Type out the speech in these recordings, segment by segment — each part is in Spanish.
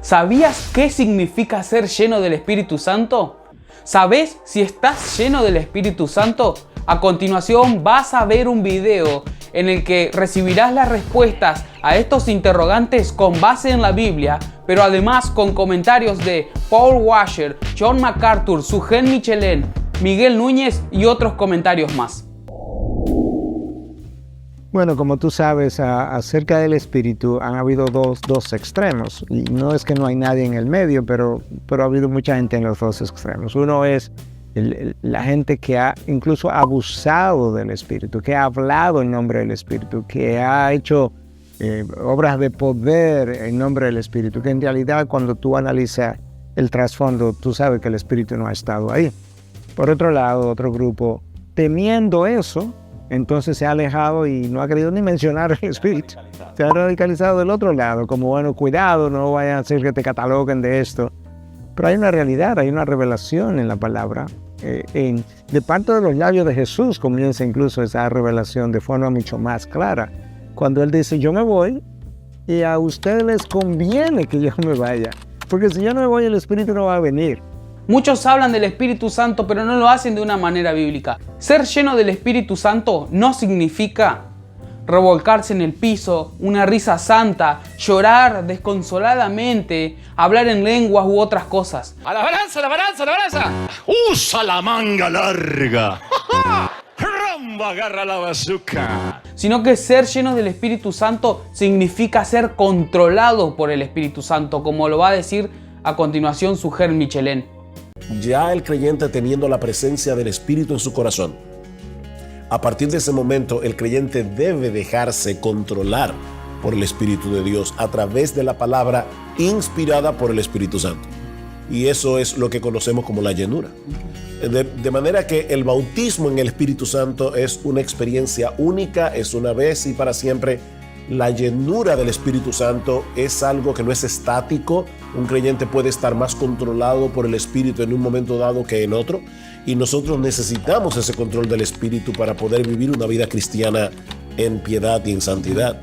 ¿Sabías qué significa ser lleno del Espíritu Santo? ¿Sabes si estás lleno del Espíritu Santo? A continuación vas a ver un video en el que recibirás las respuestas a estos interrogantes con base en la Biblia, pero además con comentarios de Paul Washer, John MacArthur, Sugel Michelén, Miguel Núñez y otros comentarios más. Bueno, como tú sabes, acerca del Espíritu han habido dos extremos. Y no es que no hay nadie en el medio, pero ha habido mucha gente en los dos extremos. Uno es la gente que ha incluso abusado del Espíritu, que ha hablado en nombre del Espíritu, que ha hecho obras de poder en nombre del Espíritu, que en realidad cuando tú analizas el trasfondo, tú sabes que el Espíritu no ha estado ahí. Por otro lado, otro grupo, temiendo eso, entonces se ha alejado y no ha querido ni mencionar el Espíritu. Se ha radicalizado del otro lado, como bueno, cuidado, no vayan a hacer que te cataloguen de esto. Pero hay una realidad, hay una revelación en la palabra. De parte de los labios de Jesús comienza incluso esa revelación de forma mucho más clara. Cuando Él dice, yo me voy y a ustedes les conviene que yo me vaya. Porque si yo no me voy, el Espíritu no va a venir. Muchos hablan del Espíritu Santo, pero no lo hacen de una manera bíblica. Ser lleno del Espíritu Santo no significa revolcarse en el piso, una risa santa, llorar desconsoladamente, hablar en lenguas u otras cosas. ¡A la balanza, a la balanza, a la balanza! ¡Usa la manga larga! ¡Ramba, agarra la bazooka! Sino que ser lleno del Espíritu Santo significa ser controlado por el Espíritu Santo, como lo va a decir a continuación Sugel Michelén. Ya el creyente teniendo la presencia del Espíritu en su corazón, a partir de ese momento el creyente debe dejarse controlar por el Espíritu de Dios a través de la palabra inspirada por el Espíritu Santo. Y eso es lo que conocemos como la llenura. De manera que el bautismo en el Espíritu Santo es una experiencia única, es una vez y para siempre. La llenura del Espíritu Santo es algo que no es estático. Un creyente puede estar más controlado por el Espíritu en un momento dado que en otro. Y nosotros necesitamos ese control del Espíritu para poder vivir una vida cristiana en piedad y en santidad.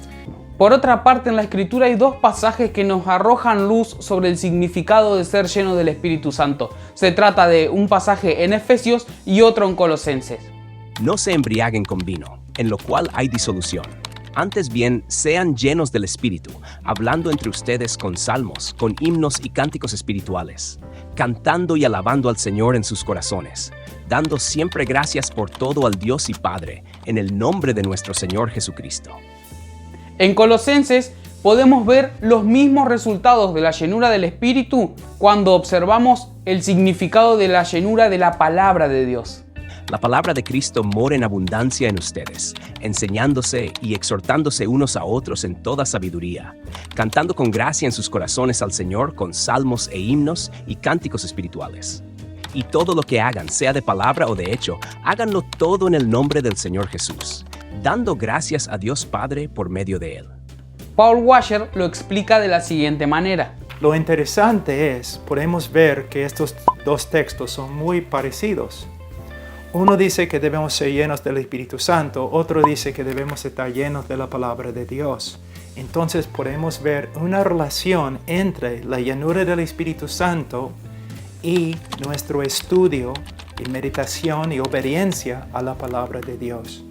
Por otra parte, en la Escritura hay dos pasajes que nos arrojan luz sobre el significado de ser lleno del Espíritu Santo. Se trata de un pasaje en Efesios y otro en Colosenses. No se embriaguen con vino, en lo cual hay disolución. Antes bien, sean llenos del Espíritu, hablando entre ustedes con salmos, con himnos y cánticos espirituales, cantando y alabando al Señor en sus corazones, dando siempre gracias por todo al Dios y Padre, en el nombre de nuestro Señor Jesucristo. En Colosenses podemos ver los mismos resultados de la llenura del Espíritu cuando observamos el significado de la llenura de la palabra de Dios. La palabra de Cristo mora en abundancia en ustedes, enseñándose y exhortándose unos a otros en toda sabiduría, cantando con gracia en sus corazones al Señor con salmos e himnos y cánticos espirituales. Y todo lo que hagan, sea de palabra o de hecho, háganlo todo en el nombre del Señor Jesús, dando gracias a Dios Padre por medio de Él. Paul Washer lo explica de la siguiente manera. Lo interesante es, podemos ver que estos dos textos son muy parecidos. Uno dice que debemos ser llenos del Espíritu Santo, otro dice que debemos estar llenos de la palabra de Dios. Entonces podemos ver una relación entre la llenura del Espíritu Santo y nuestro estudio y meditación y obediencia a la palabra de Dios.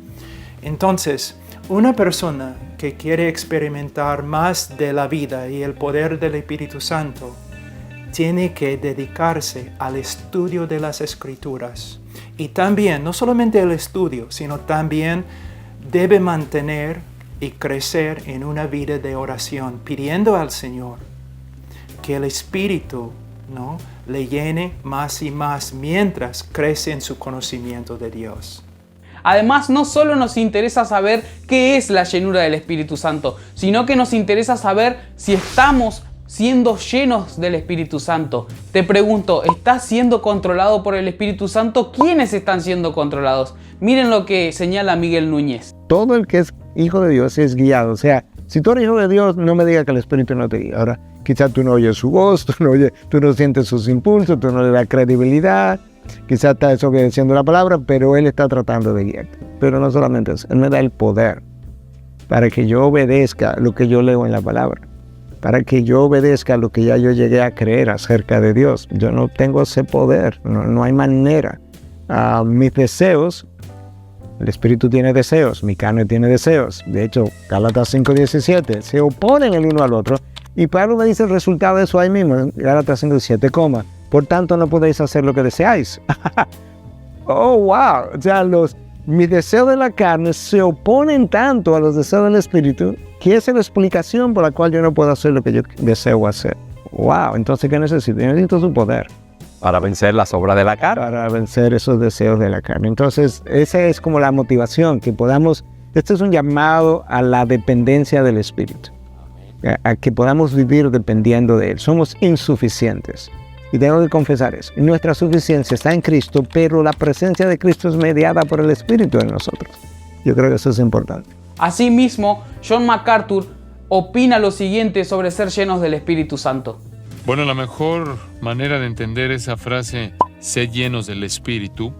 Entonces, una persona que quiere experimentar más de la vida y el poder del Espíritu Santo tiene que dedicarse al estudio de las Escrituras. Y también, no solamente el estudio, sino también debe mantener y crecer en una vida de oración, pidiendo al Señor que el Espíritu, ¿no?, le llene más y más mientras crece en su conocimiento de Dios. Además, no solo nos interesa saber qué es la llenura del Espíritu Santo, sino que nos interesa saber si estamos siendo llenos del Espíritu Santo. Te pregunto, ¿estás siendo controlado por el Espíritu Santo? ¿Quiénes están siendo controlados? Miren lo que señala Miguel Núñez. Todo el que es hijo de Dios es guiado. O sea, si tú eres hijo de Dios, no me digas que el Espíritu no te guía. Ahora, quizás tú no oyes su voz, tú no sientes sus impulsos, tú no le das credibilidad. Quizás está desobedeciendo la palabra, pero Él está tratando de guiarte. Pero no solamente eso, Él me da el poder para que yo obedezca lo que yo leo en la palabra. para que yo obedezca lo que ya yo llegué a creer acerca de Dios. Yo no tengo ese poder, no hay manera. Mis deseos, el espíritu tiene deseos, mi carne tiene deseos. De hecho, Gálatas 5:17, se oponen el uno al otro. Y Pablo me dice el resultado de eso ahí mismo, en Gálatas 5:17, por tanto no podéis hacer lo que deseáis. Oh, wow. O sea, mis deseos de la carne se oponen tanto a los deseos del espíritu que esa es la explicación por la cual yo no puedo hacer lo que yo deseo hacer. Wow. Entonces, ¿qué necesito? Yo necesito su poder. Para vencer las obras de la carne. Para vencer esos deseos de la carne. Entonces, esa es como la motivación, que podamos, este es un llamado a la dependencia del espíritu. A que podamos vivir dependiendo de él. Somos insuficientes. Y tengo que confesar eso. Nuestra suficiencia está en Cristo, pero la presencia de Cristo es mediada por el Espíritu en nosotros. Yo creo que eso es importante. Asimismo, John MacArthur opina lo siguiente sobre ser llenos del Espíritu Santo. Bueno, la mejor manera de entender esa frase, sed llenos del Espíritu,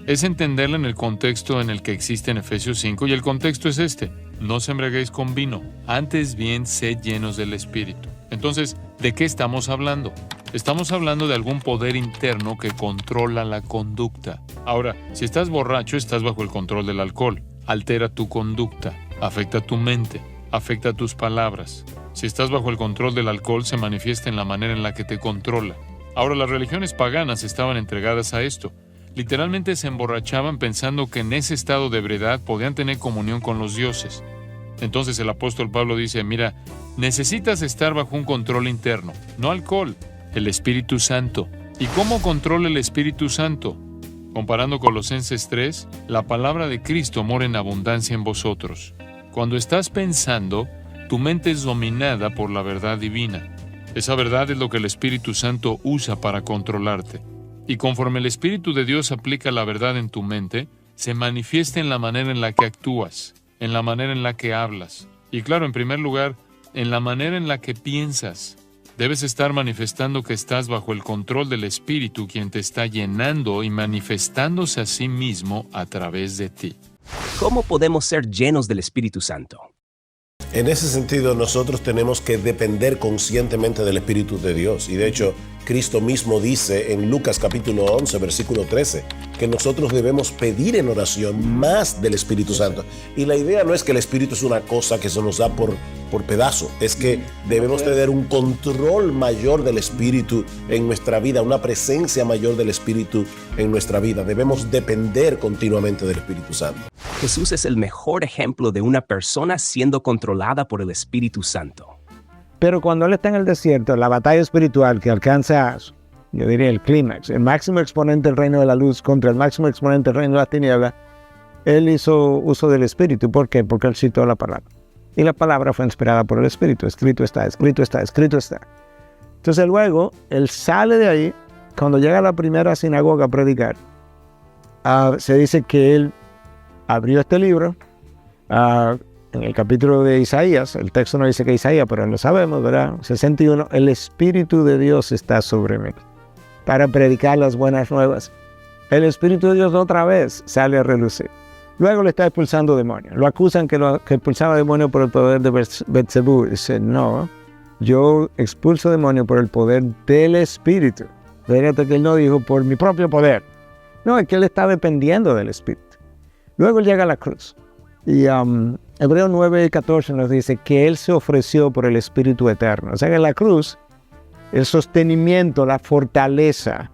es entenderla en el contexto en el que existe en Efesios 5, y el contexto es este: no os embriaguéis con vino, antes bien sed llenos del Espíritu. Entonces, ¿de qué estamos hablando? Estamos hablando de algún poder interno que controla la conducta. Ahora, si estás borracho, estás bajo el control del alcohol. Altera tu conducta, afecta tu mente, afecta tus palabras. Si estás bajo el control del alcohol, se manifiesta en la manera en la que te controla. Ahora, las religiones paganas estaban entregadas a esto. Literalmente se emborrachaban pensando que en ese estado de ebriedad podían tener comunión con los dioses. Entonces el apóstol Pablo dice, mira, necesitas estar bajo un control interno, no alcohol, el Espíritu Santo. ¿Y cómo controla el Espíritu Santo? Comparando Colosenses 3, la palabra de Cristo mora en abundancia en vosotros. Cuando estás pensando, tu mente es dominada por la verdad divina. Esa verdad es lo que el Espíritu Santo usa para controlarte. Y conforme el Espíritu de Dios aplica la verdad en tu mente, se manifiesta en la manera en la que actúas, en la manera en la que hablas. Y claro, en primer lugar, en la manera en la que piensas. Debes estar manifestando que estás bajo el control del Espíritu, quien te está llenando y manifestándose a sí mismo a través de ti. ¿Cómo podemos ser llenos del Espíritu Santo? En ese sentido, nosotros tenemos que depender conscientemente del Espíritu de Dios. Y de hecho, Cristo mismo dice en Lucas capítulo 11, versículo 13, que nosotros debemos pedir en oración más del Espíritu Santo. Y la idea no es que el Espíritu es una cosa que se nos da por pedazo, es que debemos tener un control mayor del Espíritu en nuestra vida, una presencia mayor del Espíritu en nuestra vida. Debemos depender continuamente del Espíritu Santo. Jesús es el mejor ejemplo de una persona siendo controlada por el Espíritu Santo. Pero cuando él está en el desierto, la batalla espiritual que alcanza, yo diría, el clímax, el máximo exponente del reino de la luz contra el máximo exponente del reino de la tiniebla, él hizo uso del Espíritu. ¿Por qué? Porque él citó la palabra. Y la palabra fue inspirada por el Espíritu. Escrito está, escrito está, escrito está. Entonces luego, él sale de ahí. Cuando llega a la primera sinagoga a predicar, se dice que él abrió este libro, en el capítulo de Isaías, el texto no dice que Isaías, pero lo sabemos, ¿verdad? 61, el Espíritu de Dios está sobre mí para predicar las buenas nuevas. El Espíritu de Dios otra vez sale a relucir. Luego le está expulsando demonios. Lo acusan que expulsaba demonios por el poder de Beelzebú. Dice, no, yo expulso demonios por el poder del Espíritu. Fíjate que él no dijo por mi propio poder. No, es que él está dependiendo del Espíritu. Luego llega a la cruz. Y Hebreos 9:14 nos dice que él se ofreció por el Espíritu eterno. O sea que en la cruz, el sostenimiento, la fortaleza,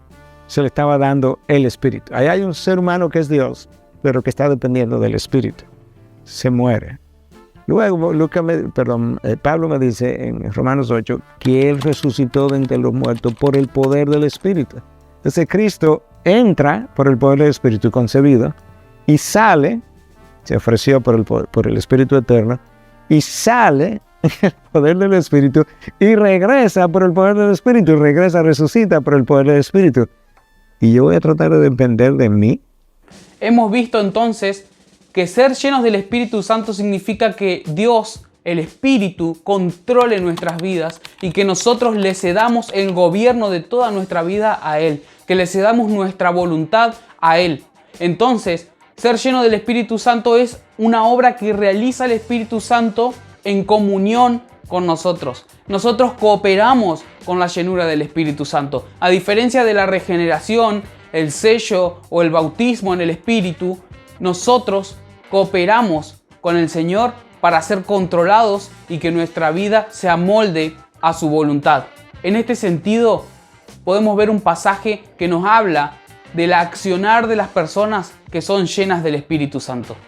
se le estaba dando el Espíritu. Ahí hay un ser humano que es Dios, pero que está dependiendo del Espíritu. Se muere. Luego, Pablo me dice en Romanos 8 que él resucitó de entre los muertos por el poder del Espíritu. Entonces Cristo entra por el poder del Espíritu concebido y sale, se ofreció por el Espíritu eterno, y sale el poder del Espíritu y regresa por el poder del Espíritu, resucita por el poder del Espíritu. Y yo voy a tratar de depender de mí. Hemos visto entonces que ser llenos del Espíritu Santo significa que Dios, el Espíritu, controle nuestras vidas y que nosotros le cedamos el gobierno de toda nuestra vida a Él, que le cedamos nuestra voluntad a Él. Entonces, ser lleno del Espíritu Santo es una obra que realiza el Espíritu Santo en comunión con nosotros. Nosotros cooperamos con la llenura del Espíritu Santo. A diferencia de la regeneración, el sello o el bautismo en el Espíritu, nosotros cooperamos con el Señor para ser controlados y que nuestra vida se amolde a su voluntad. En este sentido, podemos ver un pasaje que nos habla del accionar de las personas que son llenas del Espíritu Santo.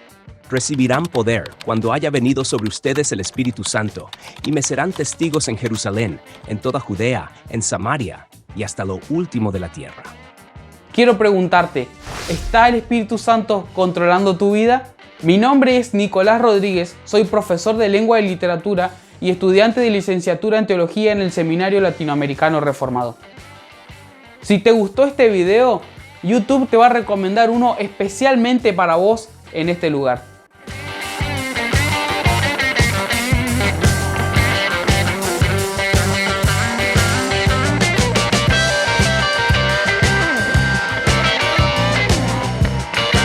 Recibirán poder cuando haya venido sobre ustedes el Espíritu Santo, y me serán testigos en Jerusalén, en toda Judea, en Samaria y hasta lo último de la tierra. Quiero preguntarte, ¿está el Espíritu Santo controlando tu vida? Mi nombre es Nicolás Rodríguez, soy profesor de Lengua y Literatura y estudiante de licenciatura en Teología en el Seminario Latinoamericano Reformado. Si te gustó este video, YouTube te va a recomendar uno especialmente para vos en este lugar.